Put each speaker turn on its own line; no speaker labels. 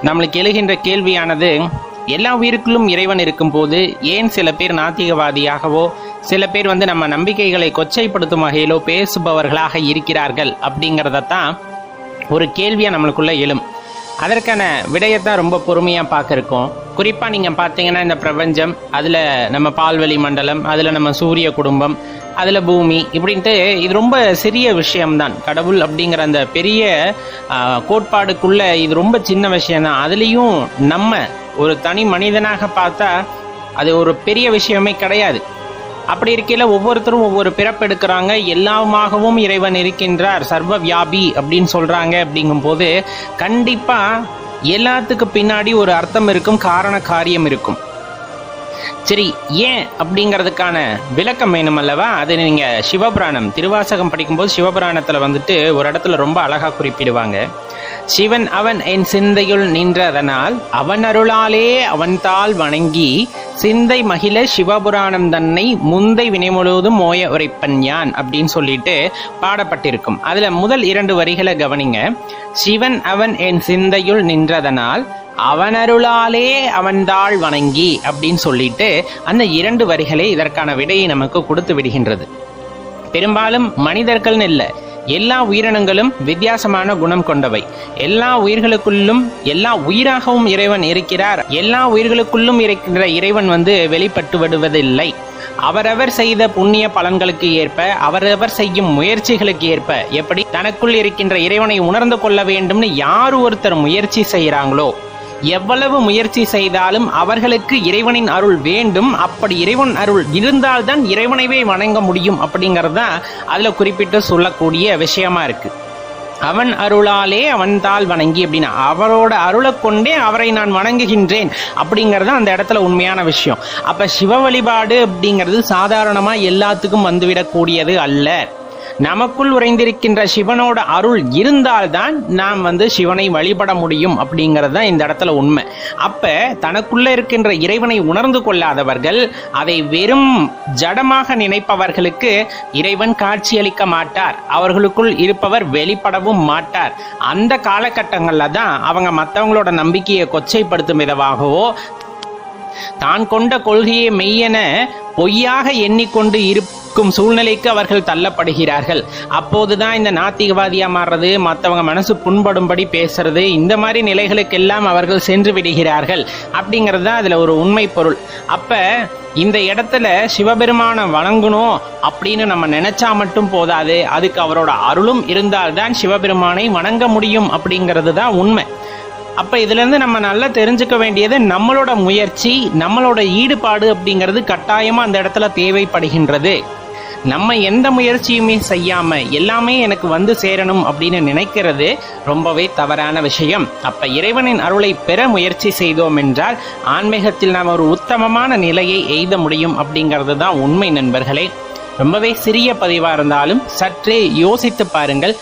நம்மளுக்கு எழுகின்ற கேள்வியானது, எல்லா உயிருக்குள்ளும் இறைவன் இருக்கும் போது ஏன் சில பேர் நாத்திகவாதியாகவோ சில பேர் நம்ம நம்பிக்கைகளை கொச்சைப்படுத்தும் வகையிலோ பேசுபவர்களாக இருக்கிறார்கள் அப்படிங்கிறதான் ஒரு கேள்வியா நம்மளுக்குள்ள எழும். அதற்கான விடயத்தான் ரொம்ப பொறுமையா பார்க்க இருக்கோம். குறிப்பா நீங்க பார்த்தீங்கன்னா இந்த பிரபஞ்சம், அதுல நம்ம பால்வெளி மண்டலம், அதுல நம்ம சூரிய குடும்பம், அதுல பூமி இப்படின்ட்டு இது ரொம்ப சிறிய விஷயம்தான். கடவுள் அப்படிங்கிற அந்த பெரிய கோட்பாடுக்குள்ள இது ரொம்ப சின்ன விஷயம்தான். அதுலேயும் நம்ம ஒரு தனி மனிதனாக பார்த்தா அது ஒரு பெரிய விஷயமே கிடையாது. அப்படி இருக்கையில ஒவ்வொருத்தரும் ஒவ்வொரு பிறப்பு எடுக்கிறாங்க. எல்லாமாகவும் இறைவன் இருக்கின்றார், சர்வ வியாபி அப்படின்னு சொல்றாங்க. அப்படிங்கும் போது கண்டிப்பா எல்லாத்துக்கு பின்னாடி ஒரு அர்த்தம் இருக்கும், காரண காரியம் இருக்கும். சரி, ஏன் அப்படிங்கிறதுக்கான விளக்கம் வேணும் அல்லவா? அது நீங்க சிவபுராணம் திருவாசகம் படிக்கும்போது சிவபுராணத்துல ஒரு இடத்துல ரொம்ப அழகா குறிப்பிடுவாங்க. சிவன் அவன் என் சிந்தையுள் நின்றதனால் அவன் அருளாலே அவன்தாள் வணங்கி சிந்தை மகிழ சிவபுராணம் தன்னை முந்தை வினை முழுவதும் மோய உரைப்பன் யான் அப்படின்னு சொல்லிட்டு பாடப்பட்டிருக்கும். அதுல முதல் 2 வரிகளை கவனிங்க. சிவன் அவன் என் சிந்தையுள் நின்றதனால் அவன் அருளாலே அவன்தாள் வணங்கி அப்படின்னு சொல்லிட்டு அந்த 2 வரிகளே இதற்கான விடையை நமக்கு கொடுத்து விடுகின்றது. பெரும்பாலும் மனிதர்கள்னு இல்லை, எல்லா உயிரினங்களும் வித்தியாசமான குணம் கொண்டவை. எல்லா உயிர்களுக்குள்ளும் எல்லா உயிராகவும் இறைவன் இருக்கிறார். எல்லா உயிர்களுக்குள்ளும் இருக்கின்ற இறைவன் வெளிப்பட்டு விடுவதில்லை. அவரவர் செய்த புண்ணிய பலன்களுக்கு ஏற்ப, அவரவர் செய்யும் முயற்சிகளுக்கு ஏற்ப, எப்படி தனக்குள் இருக்கின்ற இறைவனை உணர்ந்து கொள்ள வேண்டும்னு யார் ஒருத்தர் முயற்சி செய்கிறாங்களோ, எவ்வளவு முயற்சி செய்தாலும் அவர்களுக்கு இறைவனின் அருள் வேண்டும். அப்படி இறைவன் அருள் இருந்தால்தான் இறைவனைவே வணங்க முடியும் அப்படிங்கறதுதான் அதுல குறிப்பிட்டு சொல்லக்கூடிய விஷயமா இருக்கு. அவன் அருளாலே அவன்தாள் வணங்கி அப்படின்னா அவரோட அருளை கொண்டே அவரை நான் வணங்குகின்றேன் அப்படிங்கறது அந்த இடத்துல உண்மையான விஷயம். அப்ப சிவ வழிபாடு அப்படிங்கிறது சாதாரணமா எல்லாத்துக்கும் வந்துவிடக்கூடியது அல்ல. நமக்குள் உறைந்திருக்கின்ற சிவனோட அருள் இருந்தால்தான் நாம் சிவனை வழிபட முடியும் அப்படிங்கிறது தான் இந்த இடத்துல உண்மை. அப்ப தனக்குள்ள இருக்கின்ற இறைவனை உணர்ந்து கொள்ளாதவர்கள், அதை வெறும் ஜடமாக நினைப்பவர்களுக்கு இறைவன் காட்சியளிக்க மாட்டார். அவர்களுக்குள் இருப்பவர் வெளிப்படவும் மாட்டார். அந்த காலகட்டங்கள்ல தான் அவங்க மற்றவங்களோட நம்பிக்கையை கொச்சைப்படுத்தும் விதமாகவோ தான் கொண்ட கொள்கையை மெய்யென பொய்யாக எண்ணிக்கொண்டு இருக்கும் சூழ்நிலைக்கு அவர்கள் தள்ளப்படுகிறார்கள். அப்போதுதான் இந்த நாத்திகவாதியா மாறுறது, மற்றவங்க மனசு புண்படும்படி பேசுறது, இந்த மாதிரி நிலைகளுக்கெல்லாம் அவர்கள் சென்று விடுகிறார்கள் அப்படிங்கிறது தான் அதுல ஒரு உண்மை பொருள். அப்ப இந்த இடத்துல சிவபெருமானை வணங்கணும் அப்படின்னு நம்ம நினைச்சா மட்டும் போதாது, அதுக்கு அவரோட அருளும் இருந்தால்தான் சிவபெருமானை வணங்க முடியும் அப்படிங்கிறது தான் உண்மை. அப்ப இதுல இருந்து நம்ம நல்லா தெரிஞ்சுக்க வேண்டியது, நம்மளோட முயற்சி, நம்மளோட ஈடுபாடு அப்படிங்கிறது கட்டாயமா அந்த இடத்துல தேவைப்படுகின்றது. நம்ம எந்த முயற்சியுமே செய்யாம எல்லாமே எனக்கு சேரணும் அப்படின்னு நினைக்கிறது ரொம்பவே தவறான விஷயம். அப்ப இறைவனின் அருளை பெற முயற்சி செய்தோம் என்றால் ஆன்மீகத்தில் நாம் ஒரு உத்தமமான நிலையை எய்த முடியும் அப்படிங்கிறது தான் உண்மை நண்பர்களே. ரொம்பவே சிறிய பதிவா இருந்தாலும் சற்றே யோசித்து பாருங்கள்.